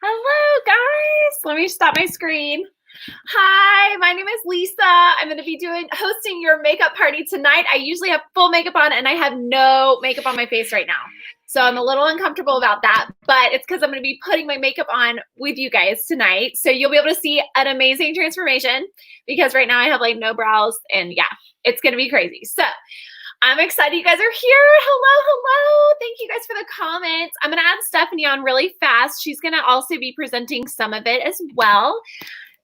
Hello, guys. Let me stop my screen. Hi, my name is Lisa. I'm going to be hosting your makeup party tonight. I usually have full makeup on and I have no makeup on my face right now. So I'm a little uncomfortable about that, but it's because I'm going to be putting my makeup on with you guys tonight. So you'll be able to see an amazing transformation because right now I have like no brows and yeah, it's going to be crazy. So I'm excited you guys are here. Hello. Thank you guys for the comments. I'm going to add Stephanie on really fast. She's going to also be presenting some of it as well.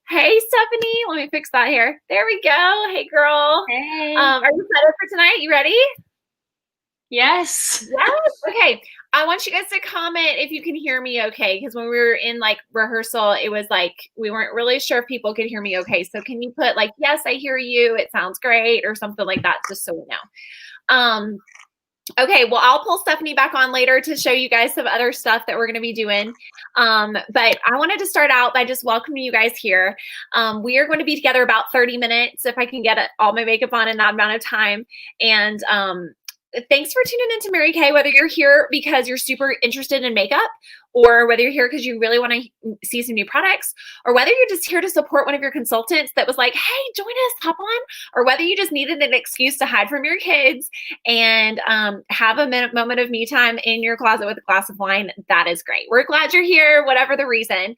Hey, Stephanie. Let me fix that here. There we go. Hey, girl. Hey. Are you excited for tonight? You ready? Yes. Yes. Okay. I want you guys to comment if you can hear me okay, because when we were in like rehearsal, it was like we weren't really sure if people could hear me okay. So can you put like, yes, I hear you. It sounds great or something like that, just so we know. Okay, well, I'll pull Stephanie back on later to show you guys some other stuff that we're going to be doing. But I wanted to start out by just welcoming you guys here. We are going to be together about 30 minutes if I can get all my makeup on in that amount of time. And thanks for tuning into Mary Kay, whether you're here because you're super interested in makeup or whether you're here because you really want to see some new products, or whether you're just here to support one of your consultants that was like, hey, join us, hop on, or whether you just needed an excuse to hide from your kids and have a moment of me time in your closet with a glass of wine. That is great. We're glad you're here, whatever the reason.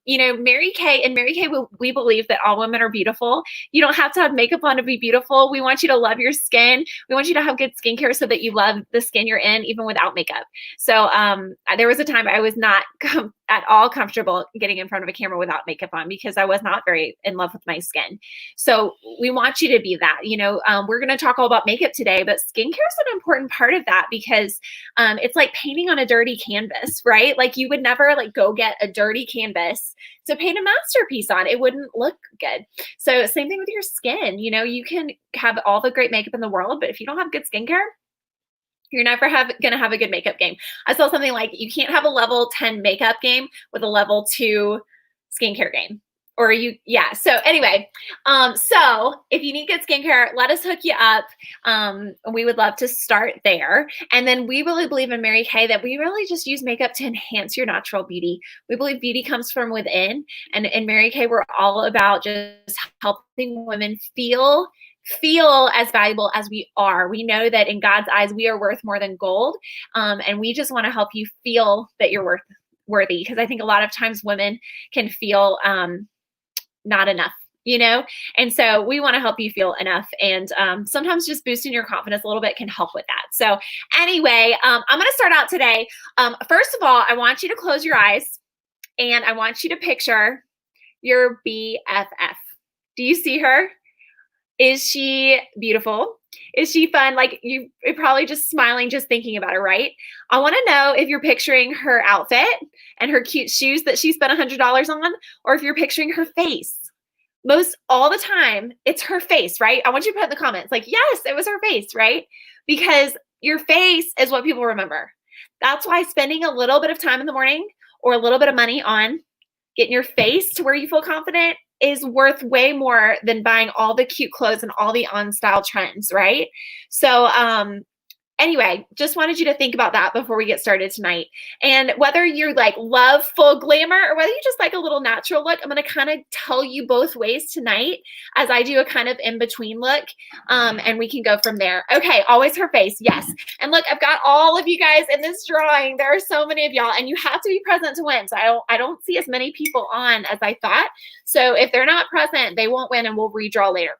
You know, Mary Kay, we believe that all women are beautiful. You don't have to have makeup on to be beautiful. We want you to love your skin. We want you to have good skincare so that you love the skin you're in, even without makeup. So there was a time I was not at all comfortable getting in front of a camera without makeup on because I was not very in love with my skin. So we want you to be that. We're going to talk all about makeup today, but skincare is an important part of that because it's like painting on a dirty canvas, right? Like you would never like go get a dirty canvas to paint a masterpiece on. It wouldn't look good. So same thing with your skin. You can have all the great makeup in the world, but if you don't have good skincare, you're never going to have a good makeup game. I saw something like you can't have a level 10 makeup game with a level 2 skincare game. So anyway, so if you need good skincare, let us hook you up. We would love to start there. And then we really believe in Mary Kay that we really just use makeup to enhance your natural beauty. We believe beauty comes from within. And in Mary Kay, we're all about just helping women feel as valuable as we are. We know that in God's eyes, we are worth more than gold. And we just want to help you feel that you're worthy. Because I think a lot of times women can feel not enough, and so we want to help you feel enough. And sometimes just boosting your confidence a little bit can help with that. So anyway, I'm going to start out today. First of all, I want you to close your eyes and I want you to picture your BFF. Do you see her? Is she beautiful? Is she fun? Like you're probably just smiling, just thinking about her, right? I want to know if you're picturing her outfit and her cute shoes that she spent $100 on, or if you're picturing her face. Most all the time, it's her face, right? I want you to put in the comments, like, yes, it was her face, right? Because your face is what people remember. That's why spending a little bit of time in the morning or a little bit of money on getting your face to where you feel confident is worth way more than buying all the cute clothes and all the on-style trends, right? So anyway, just wanted you to think about that before we get started tonight. And whether you like love full glamour or whether you just like a little natural look, I'm going to kind of tell you both ways tonight as I do a kind of in-between look. And we can go from there. Okay, always her face. Yes. And look, I've got all of you guys in this drawing. There are so many of y'all and you have to be present to win. So I don't see as many people on as I thought. So if they're not present, they won't win and we'll redraw later.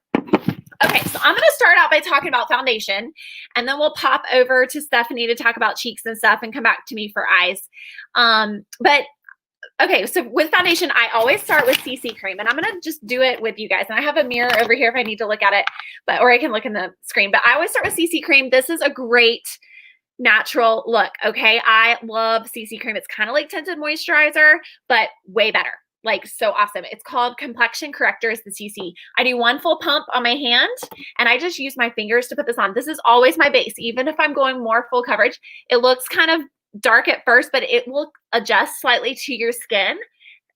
Okay, so I'm going to start out by talking about foundation, and then we'll pop over to Stephanie to talk about cheeks and stuff and come back to me for eyes. Okay, so with foundation, I always start with CC cream, and I'm going to just do it with you guys. And I have a mirror over here if I need to look at it, or I can look in the screen. But I always start with CC cream. This is a great natural look, okay? I love CC cream. It's kind of like tinted moisturizer, but way better. Like so awesome. It's called Complexion Corrector is the CC. I do one full pump on my hand and I just use my fingers to put this on. This is always my base. Even if I'm going more full coverage, it looks kind of dark at first, but it will adjust slightly to your skin.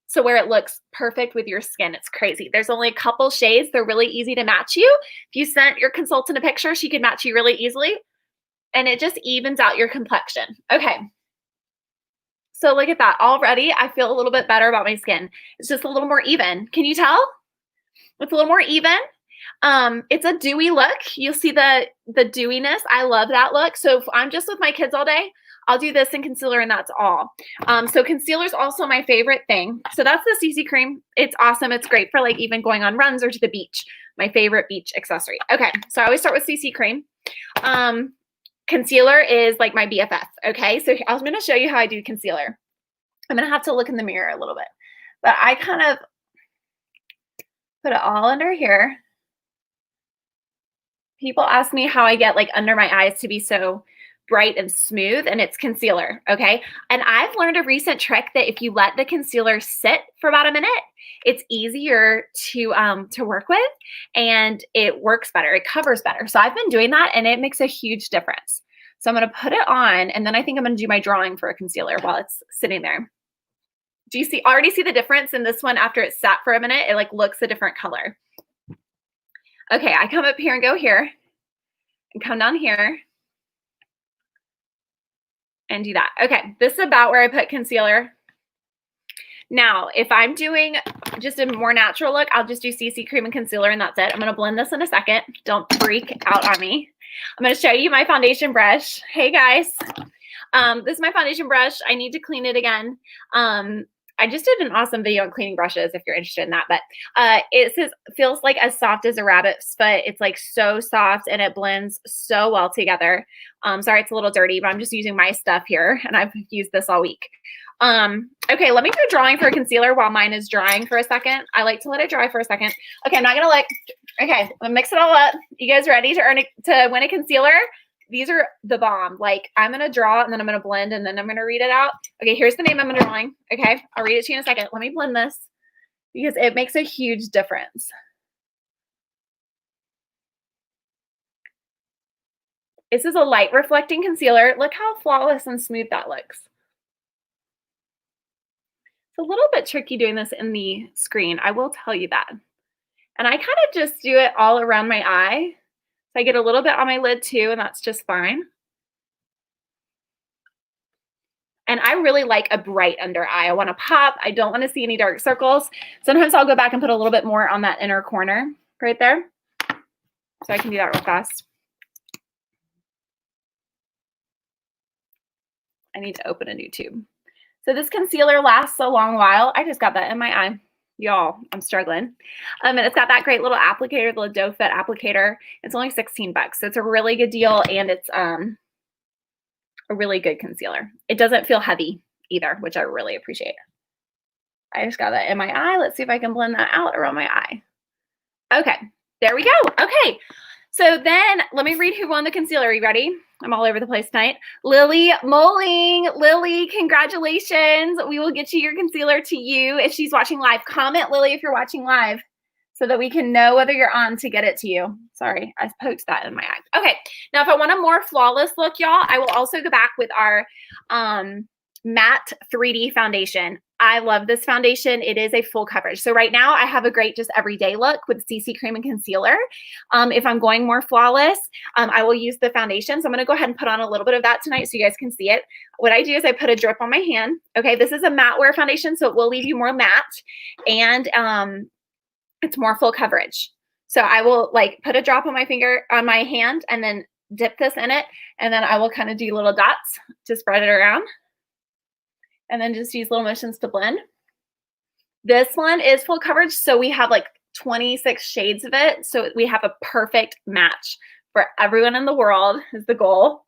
So where it looks perfect with your skin, it's crazy. There's only a couple shades. They're really easy to match you. If you sent your consultant a picture, she could match you really easily. And it just evens out your complexion. Okay. So look at that. Already, I feel a little bit better about my skin. It's just a little more even. Can you tell? It's a little more even. It's a dewy look. You'll see the dewiness. I love that look. So if I'm just with my kids all day, I'll do this and concealer and that's all. So concealer is also my favorite thing. So that's the CC cream. It's awesome. It's great for like even going on runs or to the beach. My favorite beach accessory. Okay, so I always start with CC cream. Concealer is like my BFF, okay? So I'm going to show you how I do concealer. I'm going to have to look in the mirror a little bit. But I kind of put it all under here. People ask me how I get like under my eyes to be so bright and smooth, and it's concealer, okay? And I've learned a recent trick that if you let the concealer sit for about a minute, it's easier to work with and it works better. It covers better. So I've been doing that and it makes a huge difference. So I'm going to put it on and then I think I'm going to do my drawing for a concealer while it's sitting there. Do you already see the difference in this one after it's sat for a minute? It like looks a different color. Okay, I come up here and go here and come down here and do that. Okay, this is about where I put concealer. Now, if I'm doing just a more natural look, I'll just do CC cream and concealer and that's it. I'm going to blend this in a second. Don't freak out on me. I'm going to show you my foundation brush. Hey guys, this is my foundation brush. I need to clean it again. I just did an awesome video on cleaning brushes if you're interested in that, but it says feels like as soft as a rabbit's foot. It's like so soft and it blends so well together. Sorry, it's a little dirty, but I'm just using my stuff here and I've used this all week. Okay, let me do drawing for a concealer while mine is drying for a second. I like to let it dry for a second. Okay, I'm not gonna okay, I'm gonna mix it all up. You guys ready to win a concealer? These are the bomb. Like, I'm going to draw and then I'm going to blend and then I'm going to read it out. Okay, here's the name I'm drawing. Okay, I'll read it to you in a second. Let me blend this because it makes a huge difference. This is a light reflecting concealer. Look how flawless and smooth that looks. It's a little bit tricky doing this in the screen. I will tell you that. And I kind of just do it all around my eye. I get a little bit on my lid too, and that's just fine. And I really like a bright under eye. I want to pop. I don't want to see any dark circles. Sometimes I'll go back and put a little bit more on that inner corner right there. So I can do that real fast. I need to open a new tube. So this concealer lasts a long while. I just got that in my eye. Y'all, I'm struggling. And it's got that great little applicator, the doe foot applicator. It's only 16 bucks. So it's a really good deal and it's a really good concealer. It doesn't feel heavy either, which I really appreciate. I just got that in my eye. Let's see if I can blend that out around my eye. Okay, there we go. Okay, so then let me read who won the concealer. Are you ready? I'm all over the place tonight. Lily Moling. Lily, congratulations. We will get you your concealer to you if she's watching live. Comment, Lily, if you're watching live so that we can know whether you're on to get it to you. Sorry, I poked that in my eye. Okay, now if I want a more flawless look, y'all, I will also go back with our matte 3D foundation. I love this foundation. It is a full coverage. So right now I have a great just everyday look with CC cream and concealer. If I'm going more flawless, I will use the foundation. So I'm going to go ahead and put on a little bit of that tonight so you guys can see it. What I do is I put a drip on my hand. Okay, this is a matte wear foundation, so it will leave you more matte and it's more full coverage. So I will like put a drop on my finger, on my hand, and then dip this in it. And then I will kind of do little dots to spread it around. And then just use little motions to blend. This one is full coverage, so we have like 26 shades of it. So we have a perfect match for everyone in the world is the goal.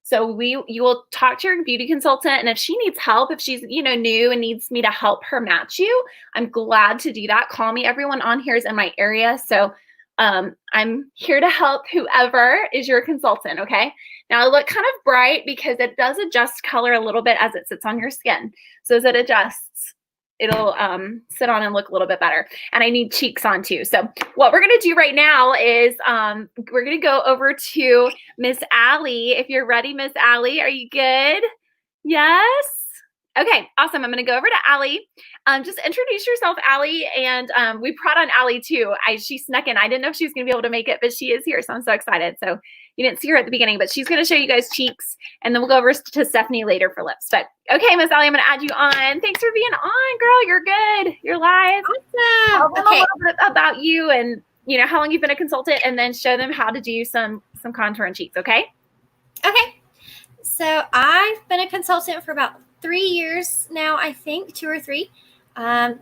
So you will talk to your beauty consultant, and if she needs help, if she's new and needs me to help her match you, I'm glad to do that. Call me. Everyone on here is in my area, so I'm here to help whoever is your consultant, okay? Now I look kind of bright because it does adjust color a little bit as it sits on your skin. So as it adjusts, it'll sit on and look a little bit better. And I need cheeks on too. So what we're gonna do right now is we're gonna go over to Miss Allie. If you're ready, Miss Allie, are you good? Yes? Okay, awesome. I'm going to go over to Allie. Just introduce yourself, Allie, and we brought on Allie too. She snuck in. I didn't know if she was going to be able to make it, but she is here, so I'm so excited. So you didn't see her at the beginning, but she's going to show you guys cheeks, and then we'll go over to Stephanie later for lips. But okay, Miss Allie, I'm going to add you on. Thanks for being on, girl. You're good. You're live. Awesome. Tell them a little bit about you and how long you've been a consultant, and then show them how to do some contour and cheeks. Okay. Okay. So I've been a consultant for about 3 years now, I think, 2 or 3. I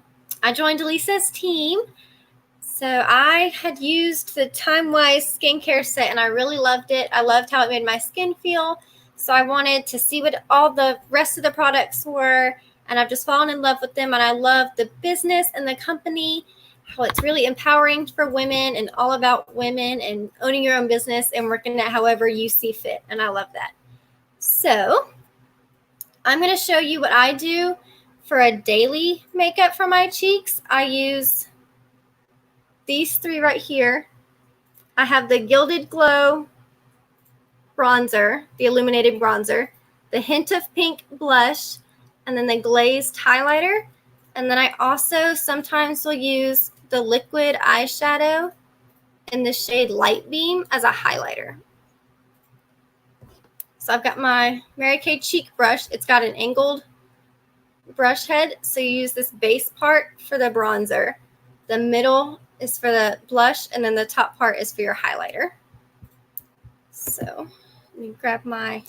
joined Elisa's team. So I had used the TimeWise skincare set and I really loved it. I loved how it made my skin feel. So I wanted to see what all the rest of the products were. And I've just fallen in love with them. And I love the business and the company, how it's really empowering for women and all about women and owning your own business and working it however you see fit. And I love that. So I'm going to show you what I do for a daily makeup for my cheeks. I use these 3 right here. I have the Gilded Glow bronzer, the illuminated bronzer, the Hint of Pink blush, and then the glazed highlighter. And then I also sometimes will use the liquid eyeshadow in the shade Light Beam as a highlighter. So I've got my Mary Kay cheek brush. It's got an angled brush head. So you use this base part for the bronzer. The middle is for the blush, and then the top part is for your highlighter. So let me grab I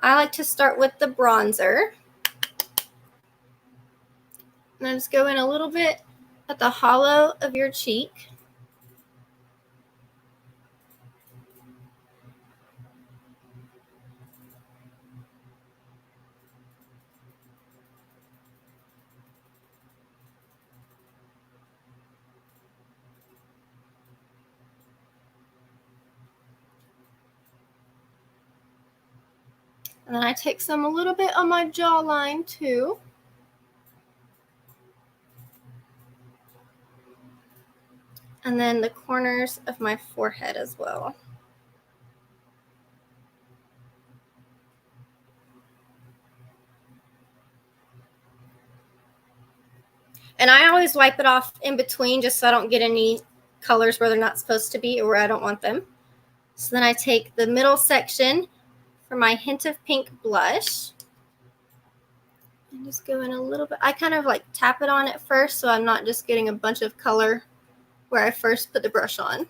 like to start with the bronzer. And then just go in a little bit at the hollow of your cheek. And then I take some a little bit on my jawline too. And then the corners of my forehead as well. And I always wipe it off in between just so I don't get any colors where they're not supposed to be or where I don't want them. So then I take the middle section for my Hint of Pink blush. And just go in a little bit. I kind of like tap it on at first so I'm not just getting a bunch of color where I first put the brush on.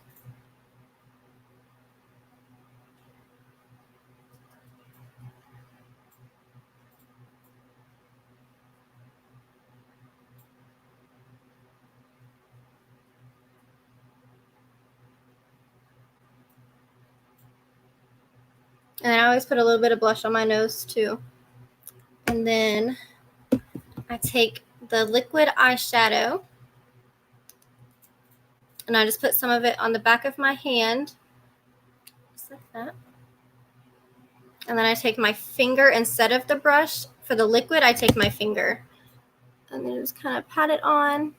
And I always put a little bit of blush on my nose too. And then I take the liquid eyeshadow and I just put some of it on the back of my hand, just like that. And then I take my finger instead of the brush. For the liquid, I take my finger. And then just kind of pat it on.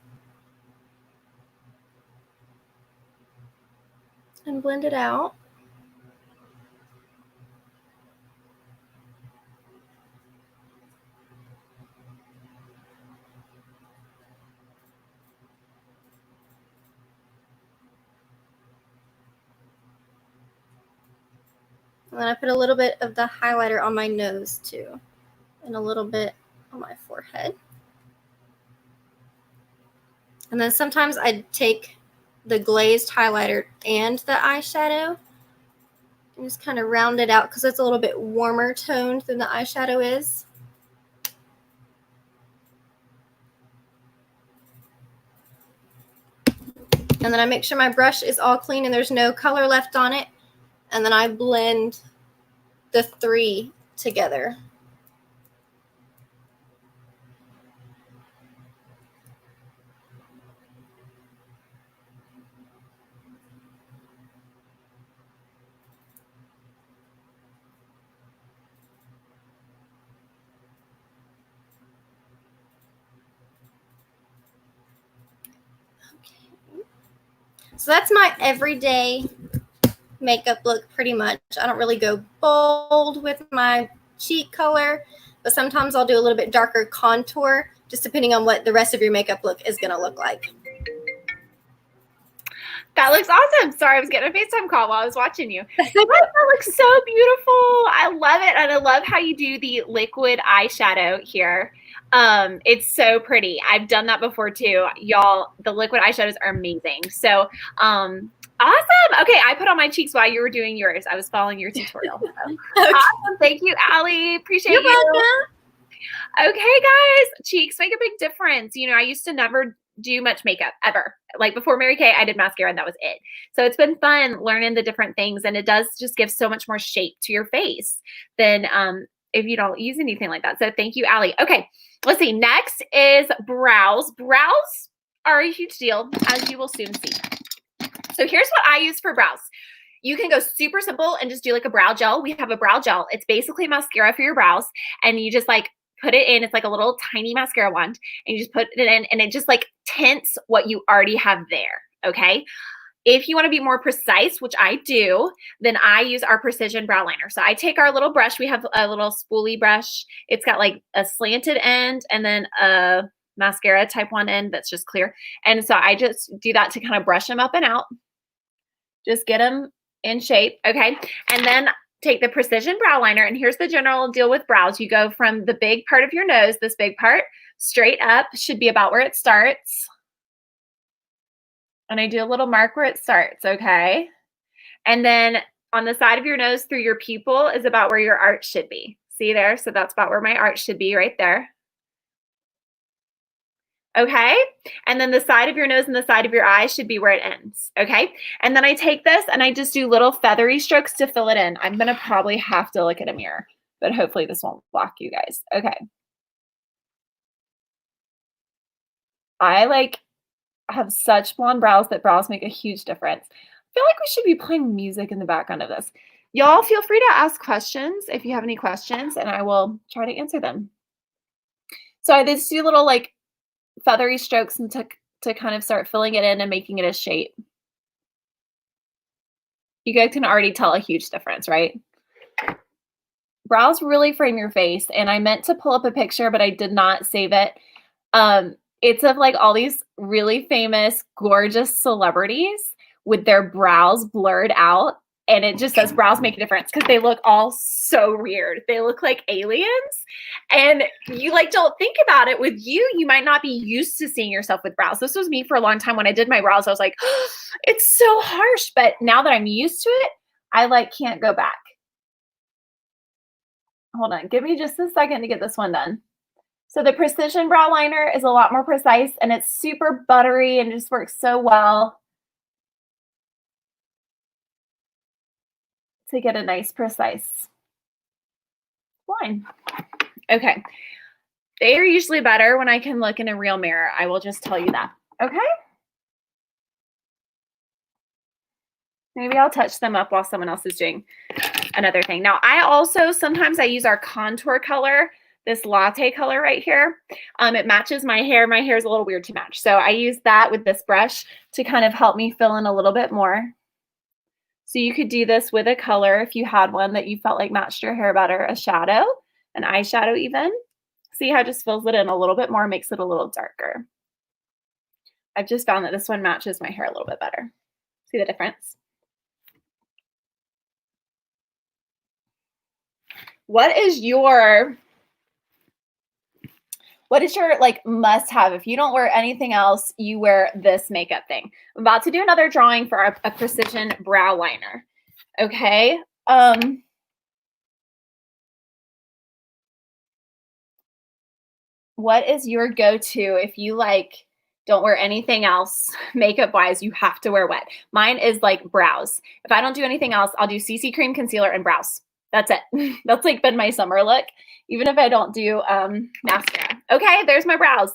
And blend it out. And then I put a little bit of the highlighter on my nose too. And a little bit on my forehead. And then sometimes I take the glazed highlighter and the eyeshadow and just kind of round it out because it's a little bit warmer toned than the eyeshadow is. And then I make sure my brush is all clean and there's no color left on it. And then I blend the three together. Okay. So that's my everyday makeup look pretty much. I don't really go bold with my cheek color, but sometimes I'll do a little bit darker contour, just depending on what the rest of your makeup look is going to look like. That looks awesome. Sorry, I was getting a FaceTime call while I was watching you. That looks so beautiful. I love it. And I love how you do the liquid eyeshadow here. It's so pretty. I've done that before too. Y'all, the liquid eyeshadows are amazing. So, awesome. Okay, I put on my cheeks while you were doing yours. I was following your tutorial. So. Awesome. Thank you, Allie. Appreciate You're you. welcome. Okay, guys, cheeks make a big difference. You know, I used to never do much makeup ever. Like before Mary Kay, I did mascara and that was it. So it's been fun learning the different things, and it does just give so much more shape to your face than if you don't use anything like that. So thank you, Allie. Okay, let's see. Next is brows. Brows are a huge deal, as you will soon see. So here's what I use for brows. You can go super simple and just do like a brow gel. We have a brow gel. It's basically mascara for your brows, and you just like put it in. It's like a little tiny mascara wand, and you just put it in, and it just like tints what you already have there. Okay. If you want to be more precise, which I do, then I use our Precision Brow Liner. So I take our little brush. We have a little spoolie brush. It's got like a slanted end and then a mascara type one end that's just clear. And so I just do that to kind of brush them up and out. Just get them in shape. Okay. And then take the Precision Brow Liner, and here's the general deal with brows. You go from the big part of your nose, this big part, straight up, should be about where it starts. And I do a little mark where it starts, okay? And then on the side of your nose through your pupil is about where your arch should be. See there? So that's about where my arch should be right there. Okay. And then the side of your nose and the side of your eye should be where it ends. Okay. And then I take this and I just do little feathery strokes to fill it in. I'm going to probably have to look at a mirror, but hopefully this won't block you guys. Okay. I have such blonde brows that brows make a huge difference. I feel like we should be playing music in the background of this. Y'all feel free to ask questions if you have any questions and I will try to answer them. So I just do little feathery strokes and to kind of start filling it in and making it a shape. You guys can already tell a huge difference, right? Brows really frame your face, and I meant to pull up a picture, but I did not save it. It's of all these really famous, gorgeous celebrities with their brows blurred out. And it just says brows make a difference because they look all so weird. They look like aliens. And you don't think about it. With you might not be used to seeing yourself with brows. This was me for a long time. When I did my brows, I was like, oh, it's so harsh. But now that I'm used to it, I can't go back. Hold on. Give me just a second to get this one done. So the Precision Brow Liner is a lot more precise and it's super buttery and just works so well to get a nice precise line. Okay. They are usually better when I can look in a real mirror. I will just tell you that. Okay. Maybe I'll touch them up while someone else is doing another thing. Now, sometimes I use our contour color, this latte color right here. It matches my hair. My hair is a little weird to match. So I use that with this brush to kind of help me fill in a little bit more. So you could do this with a color if you had one that you felt like matched your hair better, a shadow, an eyeshadow even. See how it just fills it in a little bit more, makes it a little darker. I've just found that this one matches my hair a little bit better. See the difference? What is your must have? If you don't wear anything else, you wear this makeup thing. I'm about to do another drawing for a Precision Brow Liner. Okay. What is your go-to if you don't wear anything else makeup wise? You have to wear wet. Mine is brows. If I don't do anything else, I'll do CC cream, concealer, and brows. That's it. That's been my summer look, even if I don't do mascara. Okay, there's my brows.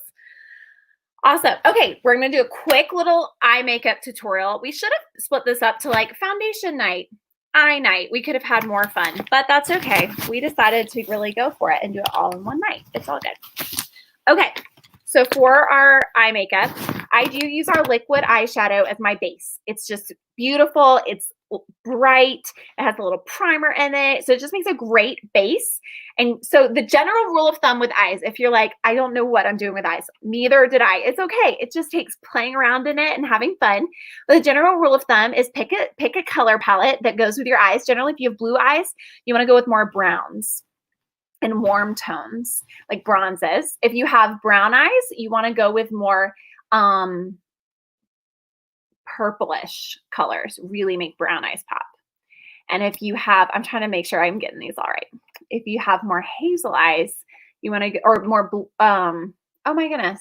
Awesome. Okay, we're going to do a quick little eye makeup tutorial. We should have split this up to foundation night, eye night. We could have had more fun, but that's okay. We decided to really go for it and do it all in one night. It's all good. Okay, so for our eye makeup, I do use our liquid eyeshadow as my base. It's just beautiful. It's bright. It has a little primer in it. So it just makes a great base. And so the general rule of thumb with eyes, if you're I don't know what I'm doing with eyes, neither did I. It's okay. It just takes playing around in it and having fun. But the general rule of thumb is pick a color palette that goes with your eyes. Generally, if you have blue eyes, you want to go with more browns and warm tones, like bronzes. If you have brown eyes, you want to go with more purplish colors. Really make brown eyes pop. And if you have, I'm trying to make sure I'm getting these all right. If you have more hazel eyes, you want to, or more, oh my goodness,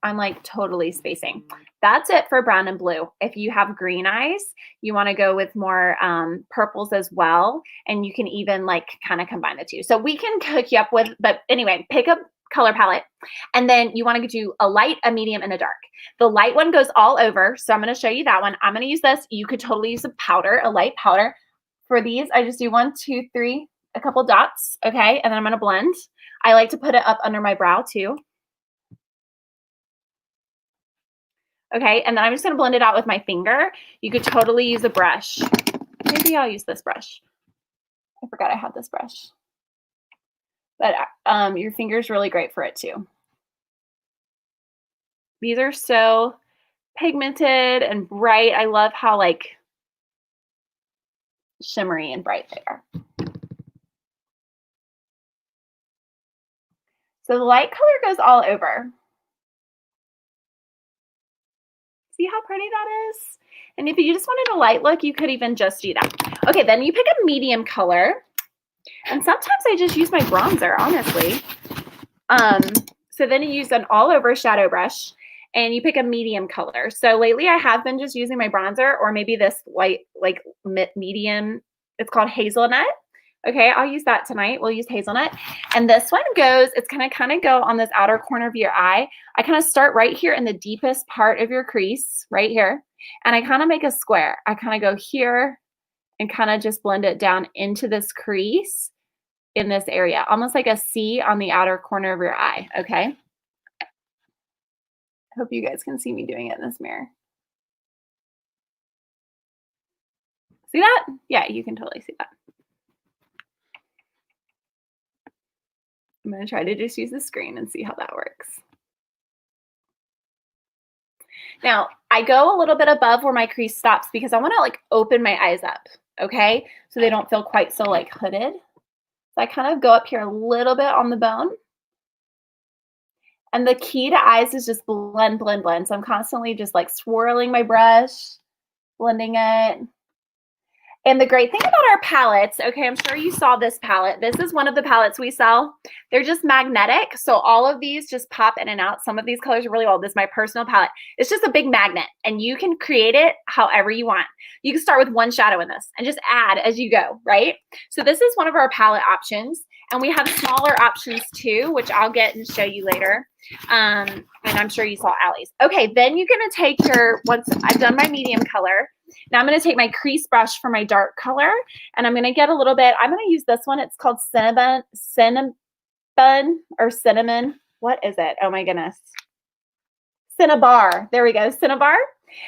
I'm totally spacing. That's it for brown and blue. If you have green eyes, you want to go with more purples as well. And you can even kind of combine the two. So we can hook you up with, but anyway, pick up color palette. And then you want to do a light, a medium, and a dark. The light one goes all over. So I'm going to show you that one. I'm going to use this. You could totally use a powder, a light powder. For these, I just do 1, 2, 3, a couple dots. Okay. And then I'm going to blend. I like to put it up under my brow too. Okay. And then I'm just going to blend it out with my finger. You could totally use a brush. Maybe I'll use this brush. I forgot I had this brush. But your finger is really great for it too. These are so pigmented and bright. I love how shimmery and bright they are. So the light color goes all over. See how pretty that is? And if you just wanted a light look, you could even just do that. Okay, then you pick a medium color. And sometimes I just use my bronzer, honestly. So then you use an all over shadow brush and you pick a medium color. So lately I have been just using my bronzer or maybe this light, like medium. It's called Hazelnut. Okay, I'll use that tonight. We'll use Hazelnut. And this one goes, it's going to kind of go on this outer corner of your eye. I kind of start right here in the deepest part of your crease, right here. And I kind of make a square. I kind of go here and kind of just blend it down into this crease in this area, almost like a C on the outer corner of your eye, okay? I hope you guys can see me doing it in this mirror. See that? Yeah, you can totally see that. I'm going to try to just use the screen and see how that works. Now, I go a little bit above where my crease stops because I want to like open my eyes up, okay? So they don't feel quite so like hooded. So I kind of go up here a little bit on the bone. And the key to eyes is just blend, blend, blend. So I'm constantly just like swirling my brush, blending it. And the great thing about our palettes, okay, I'm sure you saw this palette. This is one of the palettes we sell. They're just magnetic. So all of these just pop in and out. Some of these colors are really old. This is my personal palette. It's just a big magnet and you can create it however you want. You can start with one shadow in this and just add as you go, right? So this is one of our palette options. And we have smaller options too, which I'll get and show you later. And I'm sure you saw Allie's. Okay, then you're gonna take your, once I've done my medium color, now I'm going to take my crease brush for my dark color, and I'm going to get a little bit, I'm going to use this one. It's called cinnamon. What is it? Oh my goodness. Cinnabar. There we go. Cinnabar.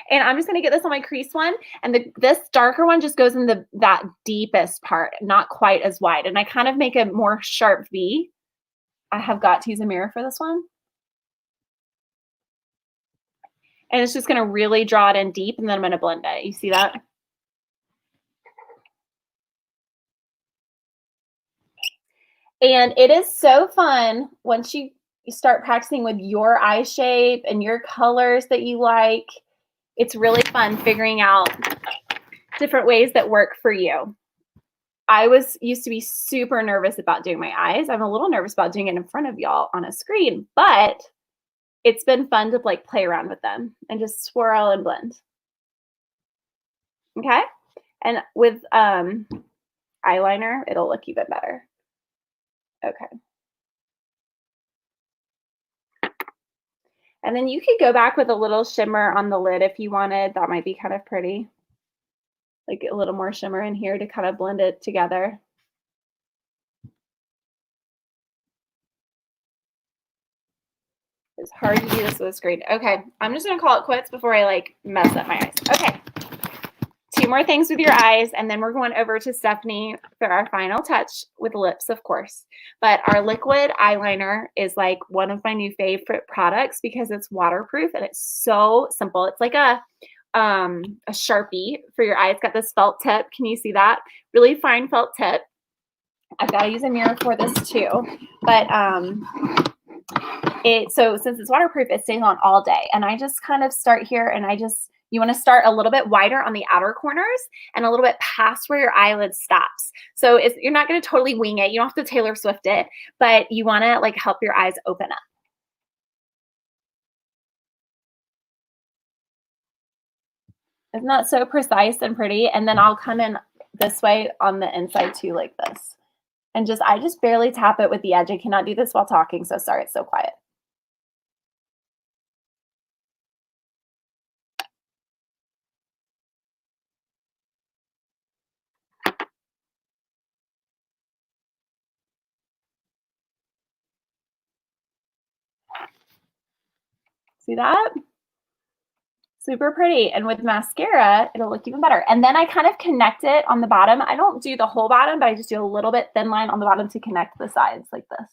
And I'm just going to get this on my crease one. And this darker one just goes in that deepest part, not quite as wide. And I kind of make a more sharp V. I have got to use a mirror for this one. And it's just going to really draw it in deep, and then I'm going to blend it. You see that? And it is so fun once you start practicing with your eye shape and your colors that you like. It's really fun figuring out different ways that work for you. I used to be super nervous about doing my eyes. I'm a little nervous about doing it in front of y'all on a screen, but it's been fun to like play around with them and just swirl and blend. Okay. And with eyeliner, it'll look even better. Okay. And then you could go back with a little shimmer on the lid if you wanted. That might be kind of pretty. Like a little more shimmer in here to kind of blend it together. It's hard to do this with a screen. Okay, I'm just gonna call it quits before I like mess up my eyes. Okay, 2 more things with your eyes, and then we're going over to Stephanie for our final touch with lips, of course. But our liquid eyeliner is like one of my new favorite products because it's waterproof and it's so simple. It's like a Sharpie for your eye. It's got this felt tip. Can you see that? Really fine felt tip. I've got to use a mirror for this too, but so since it's waterproof, it stays on all day. And I just kind of start here, and you want to start a little bit wider on the outer corners and a little bit past where your eyelid stops. So you're not going to totally wing it. You don't have to Taylor Swift it, but you want to like help your eyes open up. Isn't that so precise and pretty? And then I'll come in this way on the inside too, like this. And I just barely tap it with the edge. I cannot do this while talking, so sorry, it's so quiet. See that? Super pretty. And with mascara, it'll look even better. And then I kind of connect it on the bottom. I don't do the whole bottom, but I just do a little bit thin line on the bottom to connect the sides like this.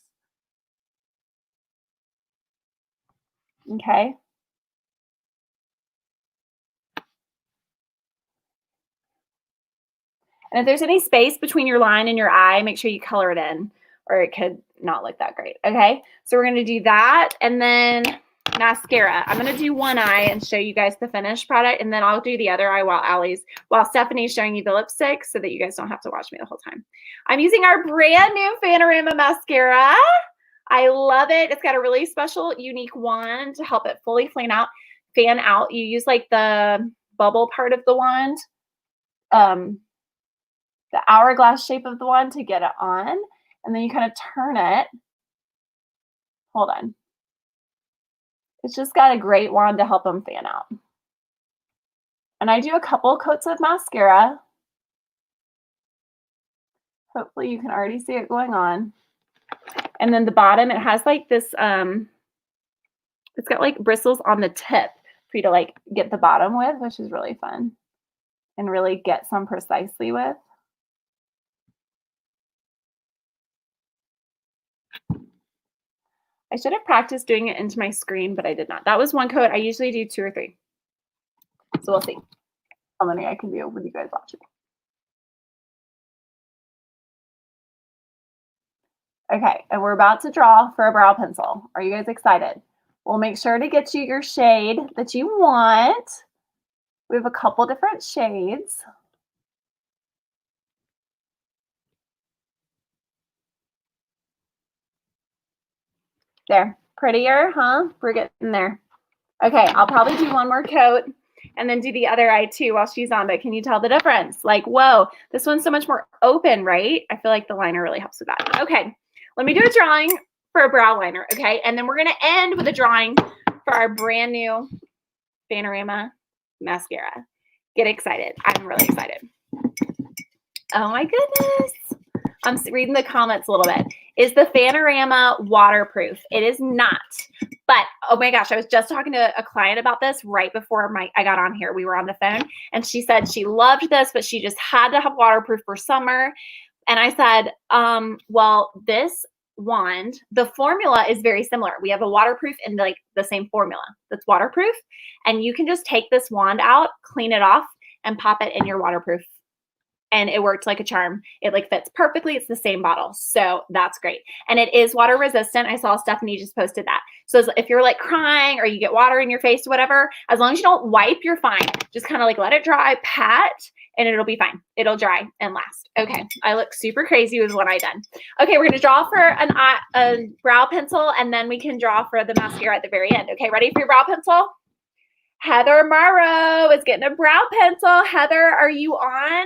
Okay. And if there's any space between your line and your eye, make sure you color it in, or it could not look that great. Okay. So we're going to do that. And then mascara. I'm going to do one eye and show you guys the finished product, and then I'll do the other eye while Stephanie's showing you the lipstick so that you guys don't have to watch me the whole time. I'm using our brand new Fanorama mascara. I love it. It's got a really special, unique wand to help it fully fan out. You use like the bubble part of the wand, the hourglass shape of the wand to get it on. And then you kind of turn it. Hold on. It's just got a great wand to help them fan out. And I do a couple coats of mascara. Hopefully you can already see it going on. And then the bottom, it has like this, it's got like bristles on the tip for you to like get the bottom with, which is really fun and really get some precisely with. I should have practiced doing it into my screen, but I did not. That was one coat. I usually do 2 or 3. So we'll see how many I can do with you guys watching. Okay, and we're about to draw for a brow pencil. Are you guys excited? We'll make sure to get you your shade that you want. We have a couple different shades. There, prettier, huh? We're getting there. Okay, I'll probably do one more coat and then do the other eye too while she's on, but can you tell the difference? Like, whoa, this one's so much more open, right? I feel like the liner really helps with that. Okay, let me do a drawing for a brow liner, okay? And then we're gonna end with a drawing for our brand new Fanorama mascara. Get excited, I'm really excited. Oh my goodness. I'm reading the comments a little bit. Is the Fanorama waterproof? It is not. But oh my gosh, I was just talking to a client about this right before I got on here. We were on the phone and she said she loved this, but she just had to have waterproof for summer. And I said, well, this wand, the formula is very similar. We have a waterproof and like the same formula that's waterproof. And you can just take this wand out, clean it off, and pop it in your waterproof. And it worked like a charm. It like fits perfectly. It's the same bottle. So that's great. And it is water resistant. I saw Stephanie just posted that. So if you're like crying or you get water in your face or whatever, as long as you don't wipe, you're fine. Just kind of like let it dry, pat, and it'll be fine. It'll dry and last. Okay. I look super crazy with what I done. Okay. We're going to draw for a brow pencil and then we can draw for the mascara at the very end. Okay. Ready for your brow pencil? Heather Morrow is getting a brow pencil. Heather, are you on?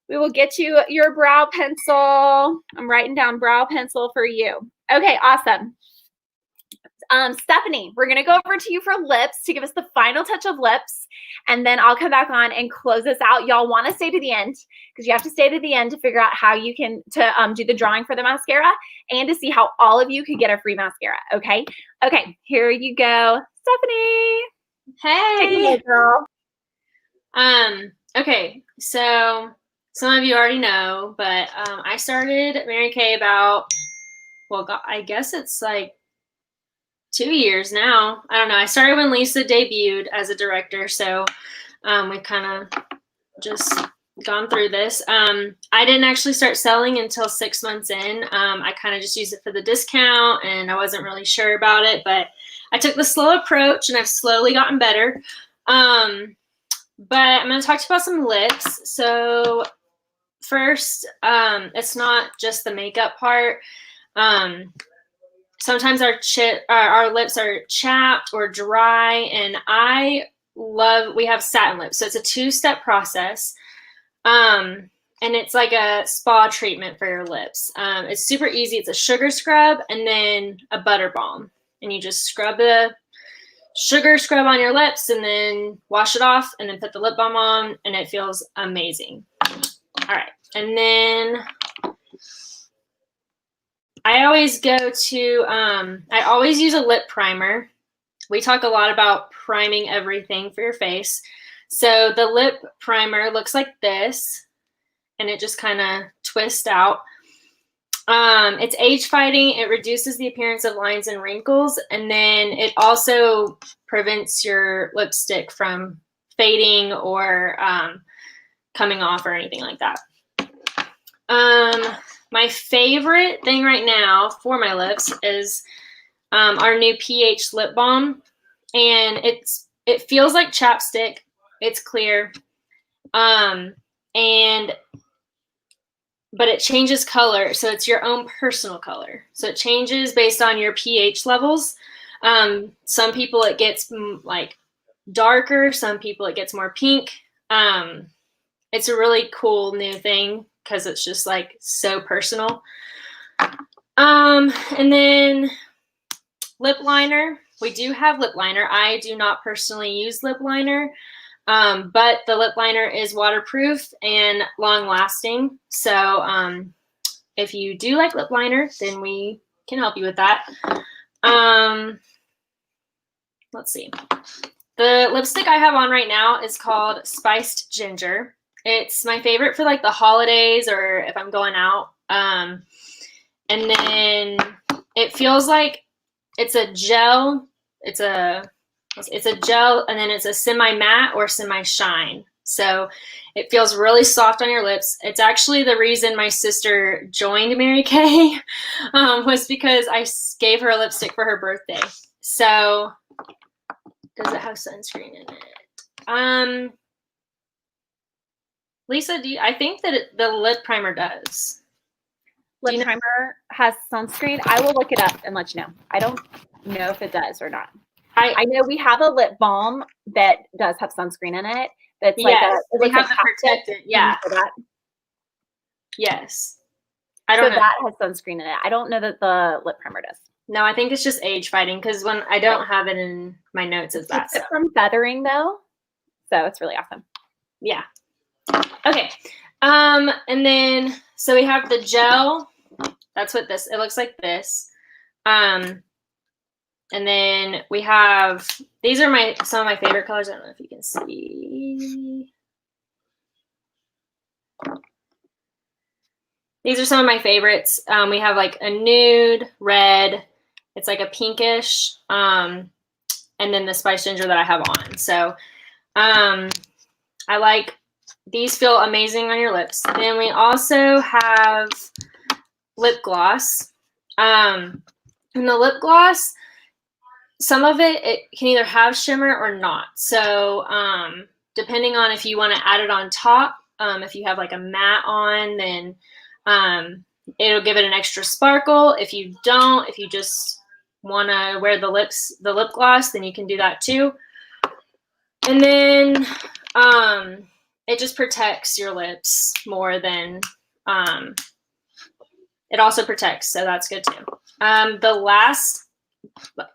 We will get you your brow pencil. I'm writing down brow pencil for you. Okay, awesome. Stephanie, we're going to go over to you for lips to give us the final touch of lips, and then I'll come back on and close this out. Y'all want to stay to the end because you have to stay to the end to figure out how you can do the drawing for the mascara and to see how all of you could get a free mascara, okay? Okay, here you go. Stephanie. Hey. Girl. Okay, so some of you already know, but I started Mary Kay about, well, I guess it's like 2 years now. I don't know. I started when Lisa debuted as a director, so we've kind of just gone through this. I didn't actually start selling until 6 months in. I kind of just used it for the discount, and I wasn't really sure about it, but I took the slow approach, and I've slowly gotten better. But I'm going to talk to you about some lips. So first, it's not just the makeup part. Sometimes our lips are chapped or dry, and we have satin lips. So it's a 2-step process. And it's like a spa treatment for your lips. It's super easy. It's a sugar scrub and then a butter balm. And you just scrub the sugar scrub on your lips and then wash it off and then put the lip balm on, and it feels amazing. All right. And then I always I always use a lip primer. We talk a lot about priming everything for your face. So the lip primer looks like this, and it just kind of twists out. It's age fighting. It reduces the appearance of lines and wrinkles, and then it also prevents your lipstick from fading or coming off or anything like that. My favorite thing right now for my lips is our new pH lip balm, and it feels like chapstick. It's clear, and but it changes color. So it's your own personal color. So it changes based on your pH levels. Some people it gets like darker. Some people it gets more pink. It's a really cool new thing because it's just like so personal. And then lip liner. We do have lip liner. I do not personally use lip liner, but the lip liner is waterproof and long lasting. So if you do like lip liner, then we can help you with that. Let's see. The lipstick I have on right now is called Spiced Ginger. It's my favorite for like the holidays or if I'm going out. And then it feels like it's a gel. It's a gel, and then it's a semi-matte or semi-shine. So it feels really soft on your lips. It's actually the reason my sister joined Mary Kay was because I gave her a lipstick for her birthday. So does it have sunscreen in it? Lisa, I think that the lip primer does. Lip primer has sunscreen. I will look it up and let you know. I don't know if it does or not. I know we have a lip balm that does have sunscreen in it. That's like we have the protectant. Yeah. Yes. I don't know. That has sunscreen in it. I don't know that the lip primer does. No, I think it's just age fighting because when I don't have it in my notes as that. It's from feathering though, so it's really awesome. Yeah. Okay. And then so we have the gel. That's what it looks like this. And then we have, these are some of my favorite colors. I don't know if you can see. These are some of my favorites. We have like a nude, red, it's like a pinkish, and then the Spiced Ginger that I have on. So I like, these feel amazing on your lips. Then we also have lip gloss. And the lip gloss, some of it can either have shimmer or not. So depending on if you want to add it on top, if you have like a matte on, then it'll give it an extra sparkle. If you don't, if you just want to wear the lip gloss, then you can do that too. And then it just protects your lips more than it also protects, so that's good too. The last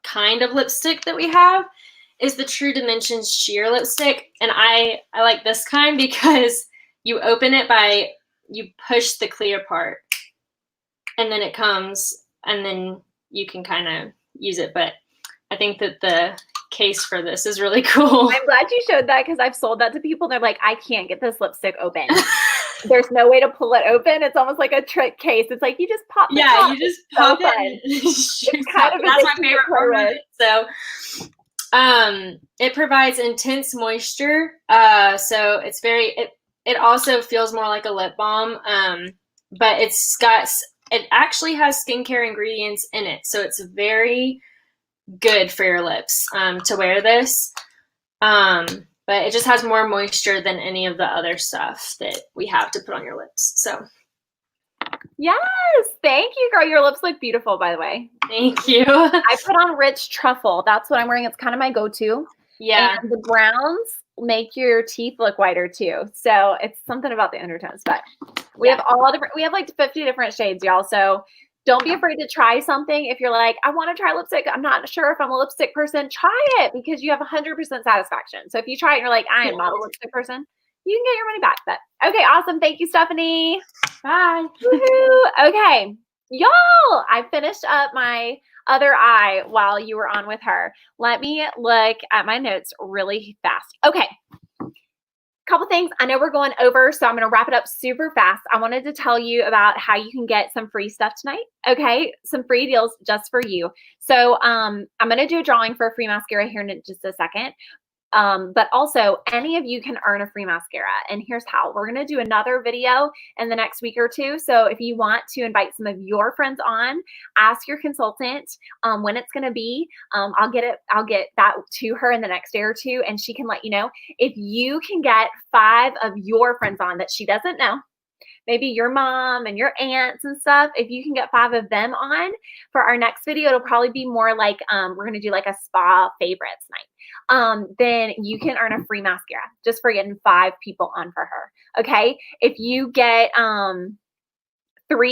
kind of lipstick that we have is the True Dimensions sheer lipstick, and I like this kind because you open it you push the clear part, and then it comes, and then you can kind of use it. But I think that the case for this is really cool. I'm glad you showed that because I've sold that to people. They're like, I can't get this lipstick open. There's no way to pull it open. It's almost like a trick case. It's like you just pop the top. You just pop it. It's kind of that's my favorite part of it. So it provides intense moisture. So it's it also feels more like a lip balm. But it actually has skincare ingredients in it. So it's very good for your lips to wear this. But it just has more moisture than any of the other stuff that we have to put on your lips. So yes, thank you, girl. Your lips look beautiful, by the way. Thank you. I put on Rich Truffle. That's what I'm wearing. It's kind of my go-to. Yeah. And the browns make your teeth look whiter too. So it's something about the undertones. But we have we have like 50 different shades, y'all. So don't be afraid to try something. If you're like, I want to try lipstick, I'm not sure if I'm a lipstick person, try it because you have 100% satisfaction. So if you try it and you're like, I am not a lipstick person, you can get your money back. But okay, awesome. Thank you, Stephanie. Bye. Woohoo. Okay, y'all, I finished up my other eye while you were on with her. Let me look at my notes really fast. Okay. Couple things. I know we're going over, so I'm going to wrap it up super fast. I wanted to tell you about how you can get some free stuff tonight. Okay, some free deals just for you. So I'm going to do a drawing for a free mascara here in just a second. But also any of you can earn a free mascara, and here's how. We're going to do another video in the next week or two. So if you want to invite some of your friends on, ask your consultant when it's going to be. I'll get that to her in the next day or two, and she can let you know. If you can get 5 of your friends on that she doesn't know, maybe your mom and your aunts and stuff, if you can get 5 of them on for our next video, it'll probably be more like we're going to do like a spa favorites night. Then you can earn a free mascara just for getting 5 people on for her. Okay. If you get 3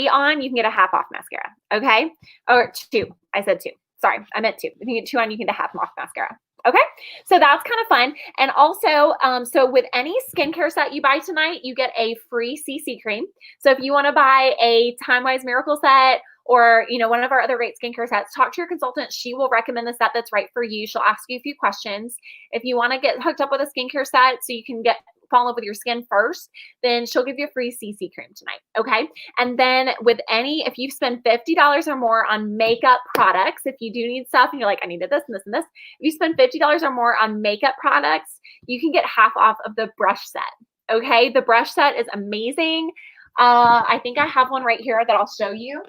on, you can get a half off mascara. Okay. Or 2. I said 2. Sorry, I meant 2. If you get 2 on, you can get a half off mascara. Okay, so that's kind of fun. And also, so with any skincare set you buy tonight, you get a free CC cream. So if you want to buy a Time Wise Miracle set or, you know, one of our other great skincare sets, talk to your consultant. She will recommend the set that's right for you. She'll ask you a few questions. If you want to get hooked up with a skincare set so you can fall in love with your skin first, then she'll give you a free CC cream tonight. Okay. And then with if you spend $50 or more on makeup products, if you do need stuff and you're like, I needed this and this and this, if you spend $50 or more on makeup products, you can get half off of the brush set. Okay. The brush set is amazing. I think I have one right here that I'll show you.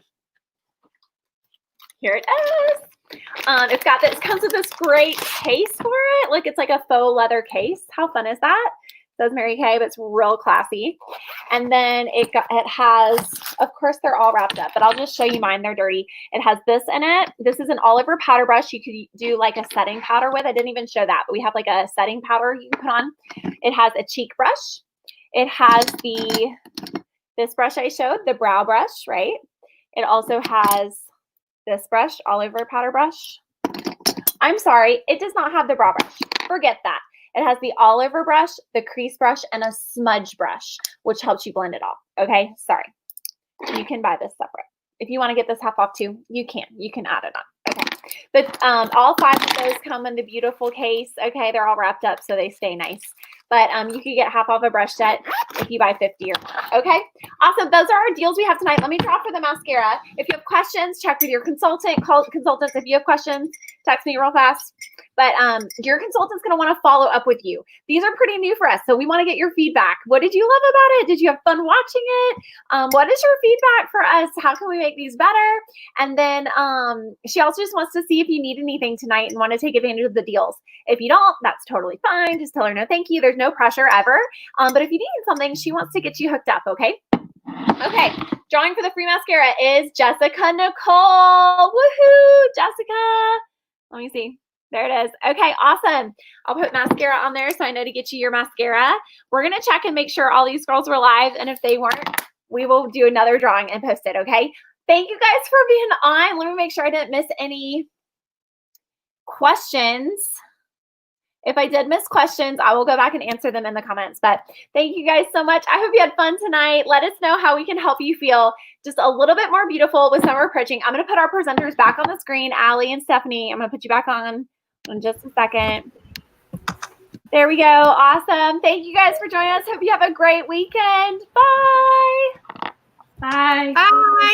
Here it is. It comes with this great case for it. Look, it's like a faux leather case. How fun is that? Says Mary Kay, but it's real classy. And then it has, of course, they're all wrapped up, but I'll just show you mine. They're dirty. It has this in it. This is an olive or powder brush you could do like a setting powder with. I didn't even show that, but we have like a setting powder you can put on. It has a cheek brush. It has this brush I showed, the brow brush, right? It also has this brush, olive or powder brush. I'm sorry, it does not have the brow brush. Forget that. It has the olive brush, the crease brush, and a smudge brush, which helps you blend it off. Okay, sorry. You can buy this separate. If you want to get this half off too, you can. You can add it on. Okay. But all 5 of those come in the beautiful case. Okay, they're all wrapped up so they stay nice. But you can get half off a brush set if you buy 50 or more. Okay, awesome. Those are our deals we have tonight. Let me drop for the mascara. If you have questions, check with your consultant. Call consultants if you have questions. Text me real fast. But your consultant's going to want to follow up with you. These are pretty new for us, so we want to get your feedback. What did you love about it? Did you have fun watching it? What is your feedback for us? How can we make these better? And then she also just wants to see if you need anything tonight and want to take advantage of the deals. If you don't, that's totally fine. Just tell her no thank you. There's no pressure ever. But if you need something, she wants to get you hooked up, okay? Okay, drawing for the free mascara is Jessica Nicole. Woohoo, Jessica. Let me see. There it is. Okay, awesome. I'll put mascara on there so I know to get you your mascara. We're going to check and make sure all these girls were live, and if they weren't, we will do another drawing and post it, okay? Thank you guys for being on. Let me make sure I didn't miss any questions. If I did miss questions, I will go back and answer them in the comments. But thank you guys so much. I hope you had fun tonight. Let us know how we can help you feel just a little bit more beautiful with summer approaching. I'm going to put our presenters back on the screen, Allie and Stephanie. I'm going to put you back on in just a second. There we go. Awesome. Thank you guys for joining us. Hope you have a great weekend. Bye. Bye. Bye.